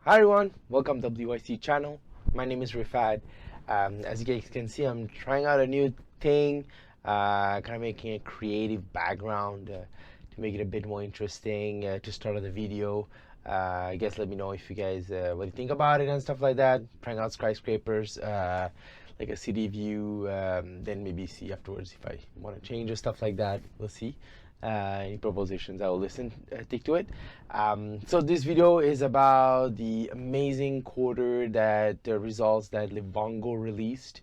Hi everyone, welcome to the WYC channel. My name is Rifad. As you guys can see, I'm trying out a new thing, kind of making a creative background to make it a bit more interesting to start the video. I guess let me know if you guys what you think about it and stuff like that. Trying out skyscrapers, like a city view, then maybe see afterwards if I want to change or stuff like that. We'll see. Any propositions, I will listen, take to it. So this video is about the amazing quarter that results that Livongo released,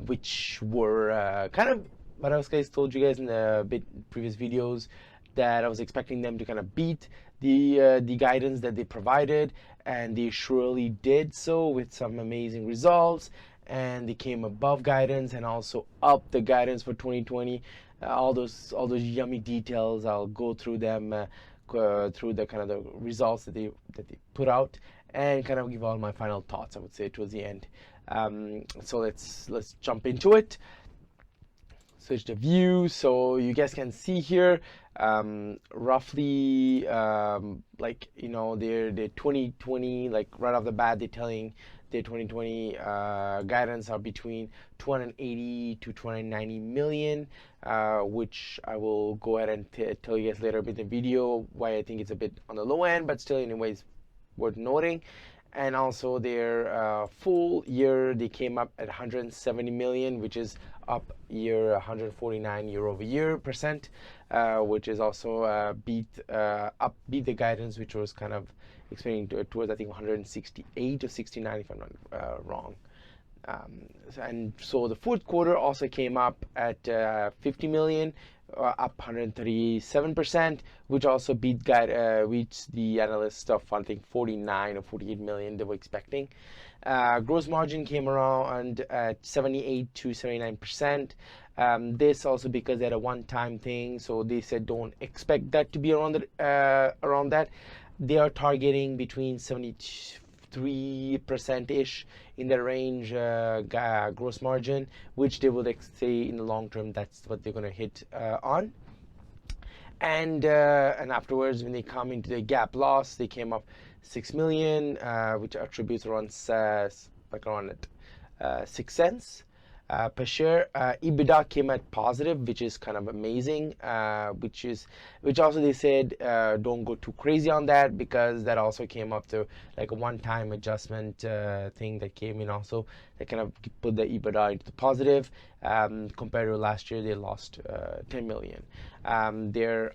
which were kind of what I was guys told you guys in the previous videos, that I was expecting them to kind of beat the guidance that they provided, and they surely did so with some amazing results. And they came above guidance and also up the guidance for 2020. All those yummy details, I'll go through them through the kind of the results that they put out, and kind of give all my final thoughts, I would say, towards the end. So let's jump into it. Switch the view so you guys can see here, roughly, like, you know, their 2020, like right off the bat they're telling their 2020 guidance are between 280 to 290 million, which I will go ahead and tell you guys later in the video why I think it's a bit on the low end, but still anyways worth noting. And also their full year, they came up at 170 million, which is up 149 year over year percent, which is also beat the guidance, which was kind of expanding towards I think 168 or 69 if I'm not wrong. And so the fourth quarter also came up at 50 million, up 137%, which also reached the analyst stuff, I think 49 or 48 million they were expecting. Gross margin came around at 78 to 79%. This also because they had a one-time thing, so they said don't expect that to be around that. They are targeting between 73%-ish in the range gross margin, which they will say in the long term that's what they're going to hit on. And afterwards, when they come into the GAAP loss, they came up 6 million, which attributes around 6 cents per share. EBITDA came at positive, which is kind of amazing. Which also they said don't go too crazy on that, because that also came up to like a one-time adjustment thing that came in also that kind of put the EBITDA into the positive. Compared to last year, they lost 10 million. Their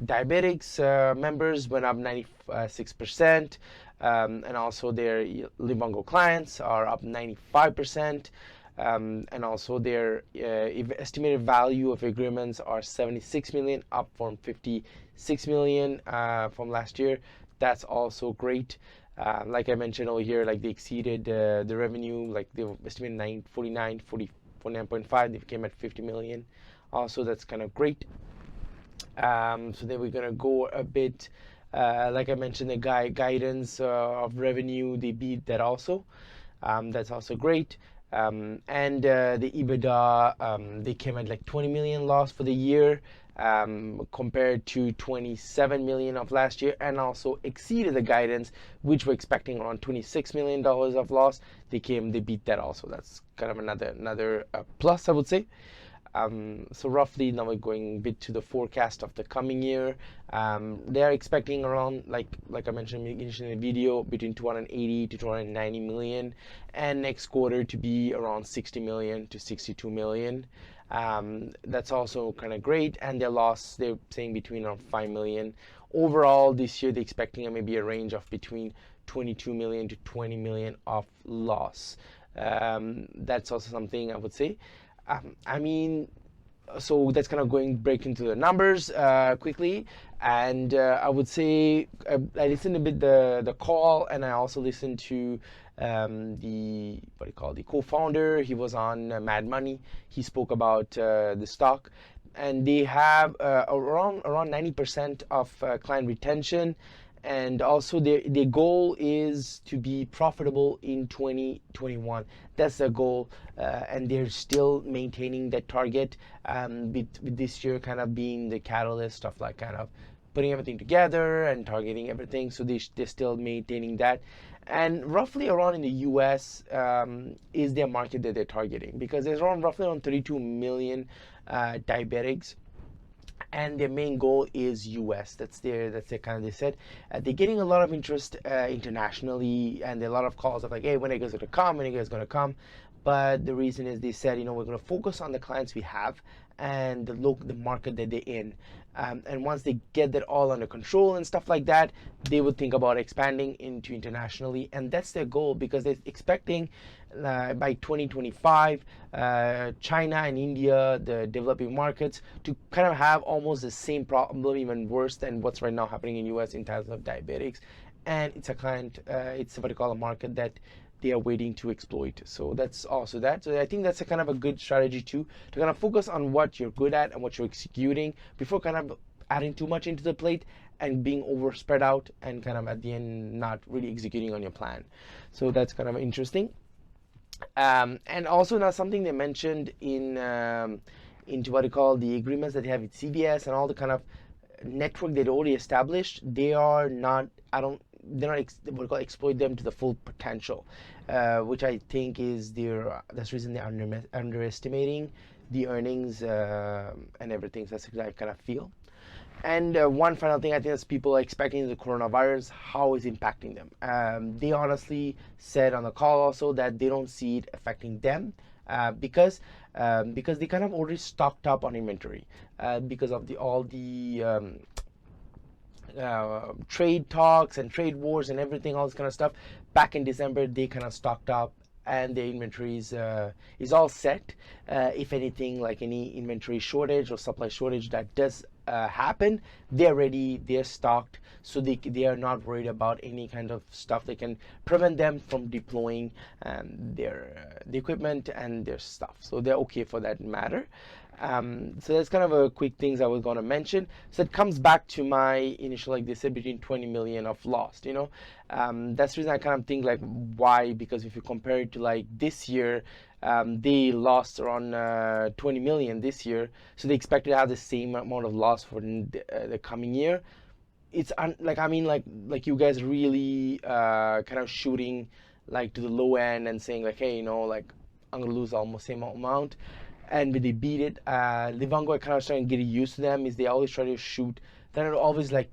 diabetics members went up 96%, and also their Livongo clients are up 95%. And also their estimated value of agreements are 76 million, up from 56 million from last year. That's also great. Like I mentioned over here, like they exceeded the revenue, like they were estimated 49.5, they came at 50 million. Also, that's kind of great. So then we're gonna go a bit, like I mentioned, the guidance of revenue, they beat that also. That's also great. And the EBITDA, they came at like 20 million loss for the year, compared to 27 million of last year, and also exceeded the guidance, which we're expecting around 26 million dollars of loss. They beat that also. That's kind of another plus, I would say. So roughly now we're going a bit to the forecast of the coming year. They are expecting around, like I mentioned initially in the video, between 280 to 290 million, and next quarter to be around 60 million to 62 million. That's also kind of great. And their loss, they're saying between around 5 million. Overall, this year they're expecting maybe a range of between 22 million to 20 million of loss. That's also something I would say. I mean, so that's kind of break into the numbers quickly, and I would say I listened a bit the call, and I also listened to the co-founder. He was on Mad Money. He spoke about the stock, and they have around 90% of client retention. And also their goal is to be profitable in 2021. That's their goal, and they're still maintaining that target, with this year kind of being the catalyst of like kind of putting everything together and targeting everything. So they're still maintaining that. And roughly around in the US is their market that they're targeting, because there's roughly around 32 million diabetics, and their main goal is US. That's their kind of, they said they're getting a lot of interest internationally, and there are a lot of calls of like, hey, when are you guys going to come? When are you guys going to come? But the reason is they said, we're going to focus on the clients we have and the market that they're in. And once they get that all under control and stuff like that, they would think about expanding into internationally. And that's their goal, because they're expecting by 2025, China and India, the developing markets, to kind of have almost the same problem, even worse than what's right now happening in US in terms of diabetics. And it's it's what they call a market that they are waiting to exploit. So that's also that. So I think that's a kind of a good strategy too, to kind of focus on what you're good at and what you're executing before kind of adding too much into the plate and being over spread out and kind of at the end not really executing on your plan. So that's kind of interesting. And also now something they mentioned into what they call the agreements that they have with CVS and all the kind of network they'd already established. They are not, they're not what we call exploit them to the full potential, which I think is that's the reason they're underestimating the earnings and everything. So that's what I kind of feel. And one final thing, I think is people are expecting the coronavirus, how is impacting them. They honestly said on the call also that they don't see it affecting them because they kind of already stocked up on inventory because of all the trade talks and trade wars and everything, all this kind of stuff. Back in December, they kind of stocked up, and the inventories is all set. If anything, like any inventory shortage or supply shortage that does happen, they're ready, they're stocked, so they are not worried about any kind of stuff that can prevent them from deploying the equipment and their stuff. So they're okay for that matter. So that's kind of a quick things I was going to mention. So it comes back to my initial, like they said, between 20 million of lost, that's the reason I kind of think like why, because if you compare it to like this year, they lost around 20 million this year, so they expect to have the same amount of loss for the coming year. It's like you guys really kind of shooting like to the low end and saying like, hey, like I'm gonna lose almost same amount. And when they beat it, Livongo, I kind of starting to get used to them, is they always try to shoot. They're always like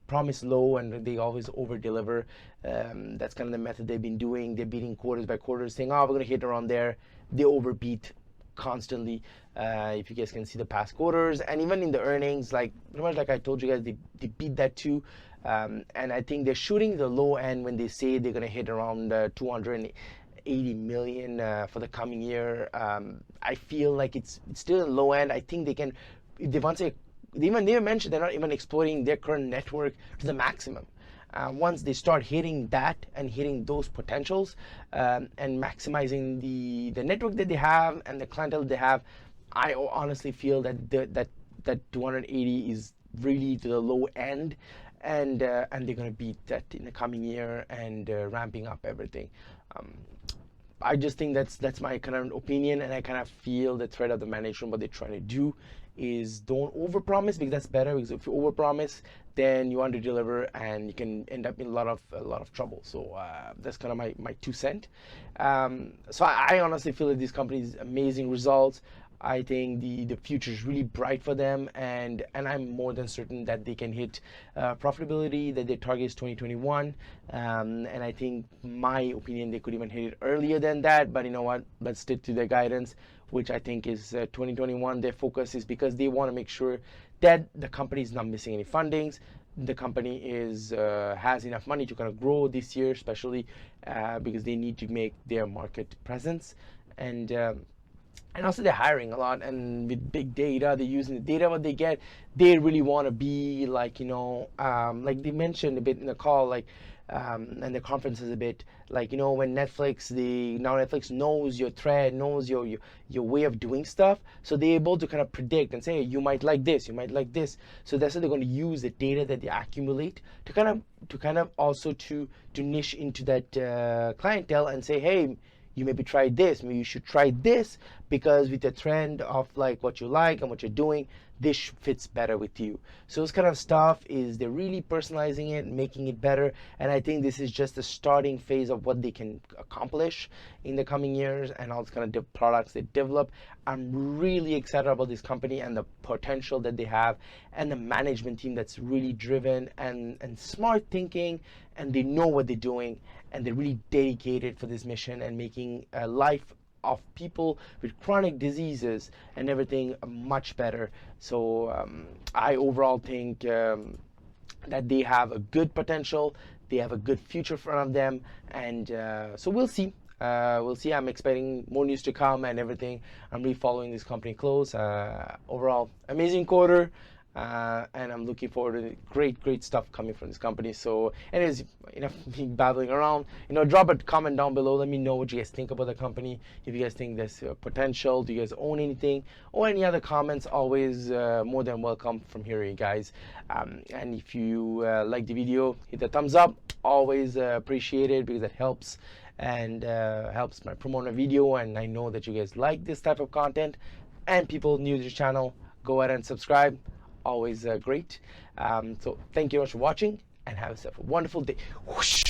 promise low and they always over deliver. That's kind of the method they've been doing. They're beating quarters by quarters, saying, oh, we're going to hit around there. They overbeat constantly. If you guys can see the past quarters, and even in the earnings, like pretty much like I told you guys, they beat that too. And I think they're shooting the low end when they say they're going to hit around 280 million for the coming year. I feel like it's still in low end. I think they can, if they want to, they even mentioned they're not even exploiting their current network to the maximum. Once they start hitting that and hitting those potentials and maximizing the network that they have and the clientele they have, I honestly feel that that 280 is really to the low end, and they're going to beat that in the coming year and ramping up everything. I just think that's my kind of opinion, and I kind of feel the threat of the management. What they're trying to do is don't overpromise, because that's better. Because if you overpromise, then you underdeliver, and you can end up in a lot of trouble. So that's kind of my 2 cents. So I honestly feel that this company's amazing results. I think the future is really bright for them, and I'm more than certain that they can hit profitability that their target is 2021. And I think, my opinion, they could even hit it earlier than that. But you know what? Let's stick to their guidance, which I think is 2021. Their focus is because they want to make sure that the company is not missing any fundings. The company has enough money to kind of grow this year, especially because they need to make their market presence. And also they're hiring a lot, and with big data, they're using the data what they get. They really want to be like, like they mentioned a bit in the call, like and the conferences a bit, like when Netflix knows your thread, knows your way of doing stuff, so they're able to kind of predict and say, hey, you might like this, you might like this. So that's how they're going to use the data that they accumulate to kind of also to niche into that clientele and say, hey, you maybe try this, maybe you should try this, because with the trend of like what you like and what you're doing, this fits better with you. So this kind of stuff is they're really personalizing it, making it better, and I think this is just the starting phase of what they can accomplish in the coming years and all this kind of products they develop. I'm really excited about this company and the potential that they have, and the management team that's really driven and smart thinking, and they know what they're doing, and they're really dedicated for this mission and making a life of people with chronic diseases and everything much better. So I overall think that they have a good potential, they have a good future in front of them, and so we'll see. We'll see. I'm expecting more news to come and everything. I'm really following this company close. Overall, amazing quarter. And I'm looking forward to great stuff coming from this company. So anyways, enough me babbling around. Drop a comment down below. Let me know what you guys think about the company. If you guys think there's potential, do you guys own anything, or any other comments, always more than welcome from here, you guys. And if you like the video, hit the thumbs up. Always appreciate it, because it helps and helps my promote a video, and I know that you guys like this type of content. And people new to the channel, go ahead and subscribe. Always great. So thank you very much for watching, and have yourself a wonderful day. Whoosh.